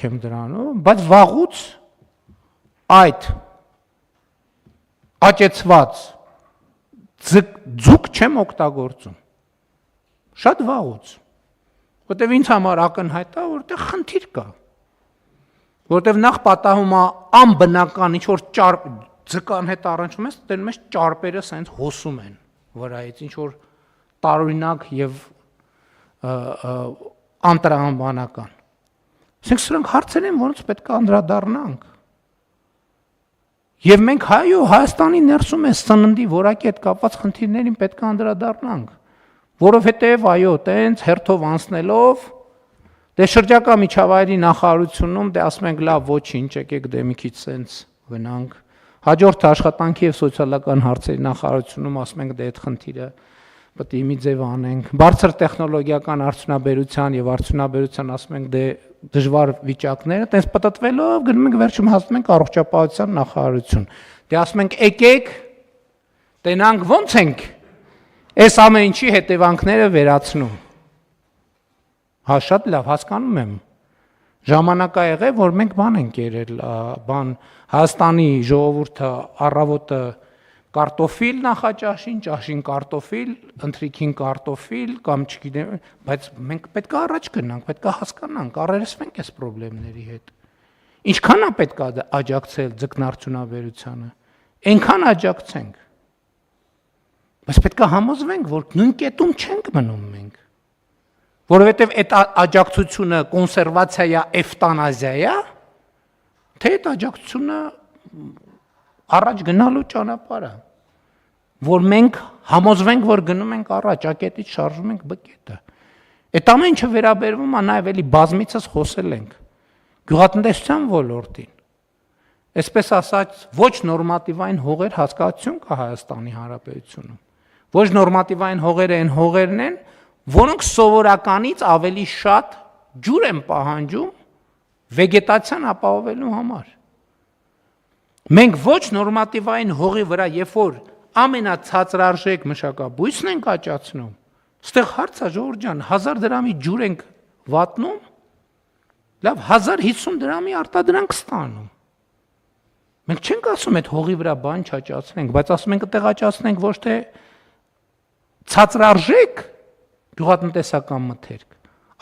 չեմ դրանում, բայց վաղուց այդ աճեցված ձուկ չեմ օգտագործում։ Շատ վաղուց։ Որտեվ ինձ համար ակնհայտ է, որտեղ խնդիր կա։ Որտեվ նախ պատահում է անբնական ինչ որ ձկան հետ առնչում ես, տենում ես ճարպերը սենց հոսում են վրայից, ինչ որ տարօրինակ եւ անտրամաբանական։ Ասենք սրանք հարցեր են, որոնց պետք է անդրադառնանք։ Եվ մենք Հայաստանի ներսում է սննդի որակի հետ կապված խնդիրներին պետք է անդրադառնանք, որովհետև տենց հերթով անցնելով դե շրջակա միջավայրի նախարարությունում դե ասում ենք լավ ոչինչ, եկեք դե մի քիչ սենց գնանք, հաջորդ աշխատանքի եւ սոցիալական հարցերի նախարարությունում ասում ենք դե այդ խնդիրը պետք է մի ձև անենք, բարձր տեխնոլոգիական արդյունաբերության եւ արդյունաբերության ասում ենք դե դժվար վիճակները, տենց պատտվելով գնում ենք վերջում հասնում ենք առողջապահության նախարարություն։ Դե ասում ենք եկեք տենանք ոնց ենք այս ամեն ինչի հետևանքները վերացնում։ Հա շատ լավ հասկանում եմ։ Ժամանակ ա եղել, որ մենք բան ենք երել, Հայաստանի ժողովուրդը առավոտը կարտոֆիլ նախաճաշին, ճաշին կարտոֆիլ, ընթրիքին կարտոֆիլ կամ չգիտեմ, բայց մենք պետք է առաջ գնանք, պետք է հասկանանք, առերեսվենք այս խնդիրների հետ։ Ինչքան է պետք է աջակցել ձկնարդյունաբերությանը, այնքան աջակցենք։ Բայց պետք է համոզվենք, որ նույն կետում չենք մնում մենք։ Որովհետև այդ աջակցությունը կոնսերվացիա է, էվտանազիա է, թե այդ աջակցությունը առաջ գնալու ճանապարհ է, որ մենք համոզվենք, որ գնում ենք առաջ, ակետից շարժում ենք բկետը։ Այդ ամեն ինչը վերաբերվում է նաև էլի բազմիցս խոսել ենք գյուղատնտեսության ոլորտին։ Այսպես ասած, ոչ նորմատիվային հողեր հասկացություն կա Հայաստանի Հանրապետությունում։ Ոչ նորմատիվային հողերը այն հողերն են, որոնք սովորականից ավելի շատ ջուր են պահանջում վեգետացիան ապահովելու համար։ Մենք ոչ նորմատիվային հողի վրա, երբ որ ամենացածրարժեք մշակաբույսն ենք աճացնում, ստեղ հարց է ժողովուրդ ջան, 1000 դրամի ջուր ենք վատնում, լավ 1050 դրամի արտադրանք ստանում։ Մենք չենք ասում այդ հողի վրա բան չաճացնենք, բայց ասում ենք այդտեղ աճացնենք ոչ թե ցածրարժեք գյուղատնտեսական մթերք,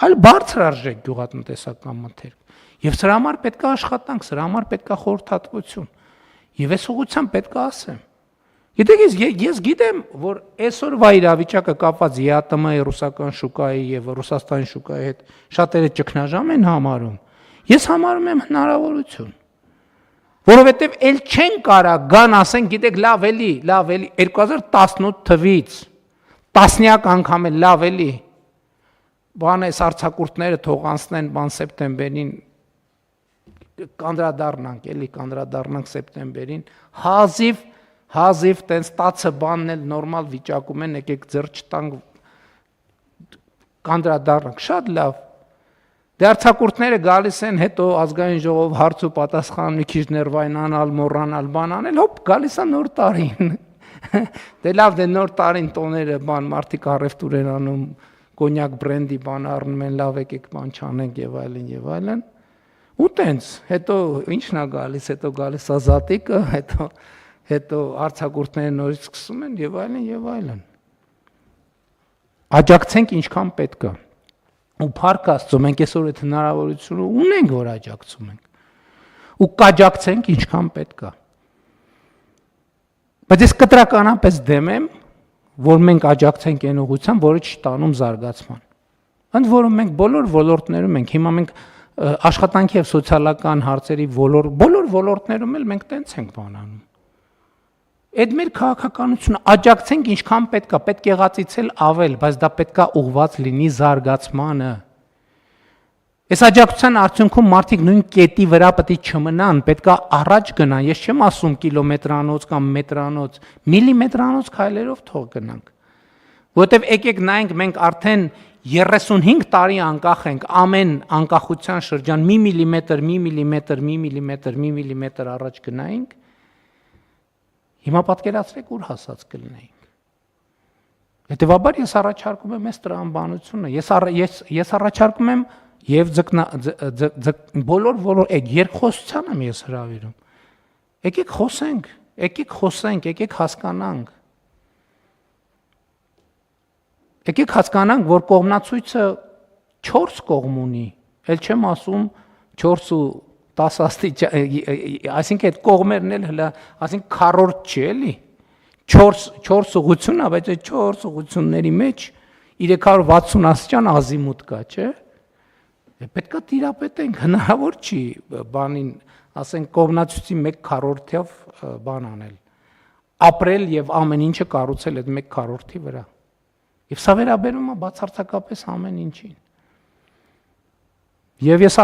այլ բարձրարժեք գյուղատնտեսական մթերք։ Եվ սրա համար պետք է աշխատանք, սրա համար պետք է խորհրդատվություն։ Եվ այս ուղղությամբ պետք է ասեմ։ Գիտեք, ես գիտեմ, որ այսօրվա իրավիճակը կապված ԵԱՏՄ-ի ռուսական շուկայի եւ Ռուսաստանի շուկայի հետ շատերը ճգնաժամ են համարում։ Ես համարում եմ հնարավորություն։ Որովհետեւ ել չեն կարա գան ասեն, գիտեք, լավ էլի 2018 թվից տասնյակ անգամ է լավ էլի բան էս արցակուրտները թող անցնեն բան սեպտեմբերին կանդրադառնանք սեպտեմբերին հազիվ տենց տացը բանն էլ նորմալ վիճակում են եկեք ձեռ չտանք կանդրադառնանք շատ լավ դե արցակուրտները գալիս են հետո ազգային ժողով հարց ու պատասխան մի քիչ ներվայնանալ մոռանալ բան անել հոպ գալիս է նոր տարին դե լավ դե նոր տարին տոները բան մարդիկ առևտուր են անում կոնյակ բրենդի բան առնում են լավ եկեք բան չանենք եւ այլն ու տենց հետո ինչն է գալիս հետո գալիս է զատիկը հետո արցակուրտները նորից սկսում են եւ այլն աջակցենք ինչքան պետք է ու փառք Աստծո մենք այսօր այդ հնարավորությունը ունենք որ աջակցում ենք ու կաջակցենք ինչքան պետք է բայց ես կտրականապես դեմ եմ որ մենք աջակցենք այն ուղղությամբ, որը չի տանում զարգացման։ Ընդ որում մենք բոլոր ոլորտներում ենք, հիմա մենք աշխատանքի եւ սոցիալական հարցերի բոլոր ոլորտներում էլ մենք տենց ենք բանանում։ Այդ մեր քաղաքականությունը աջակցենք ինչքան պետք է եղածից ավել, բայց դա պետք է ուղղված լինի զարգացմանը։ Այս աջակցության արդյունքում մարդիկ նույն կետի վրա պետք է չմնան, պետք է առաջ գնան։ Ես չեմ ասում կիլոմետրանոց կամ մետրանոց, միլիմետրանոց քայլերով թող գնանք։ Որտեւ եկեք նայենք մենք արդեն 35 տարի անկախ ենք, ամեն անկախության շրջան 1 միլիմետր առաջ գնայինք։ Հիմա պատկերացրեք ուր հասած կլինեինք։ Հետևաբար ես առաջարկում եմ այս տրամաբանությունը։ Ես առաջարկում եմ Եվ բոլոր այդ երկխոսությանը ես հրավիրում։ Եկեք խոսենք, եկեք հասկանանք։ Եկեք հասկանանք, որ կողմնացույցը 4 կողմ ունի, ել չեմ ասում 4 ու 10 աստիճան, այսինքն այդ կողմերն էլ հələ, այսինքն քառորդ չի էլի։ 4 ուղղություն, բայց այդ 4 ուղղությունների մեջ 360 աստիճան ազիմուտ կա, չէ՞։ Պետքա տիրապետենք, հնարավոր չի բանին, ասենք կողմնացույցի 1/4-ով բան անել։ Ապրել եւ ամեն ինչը կառուցել այդ 1/4-ի վրա։ Եվ սա վերաբերում է բացարձակապես ամեն ինչին։ Եվ ես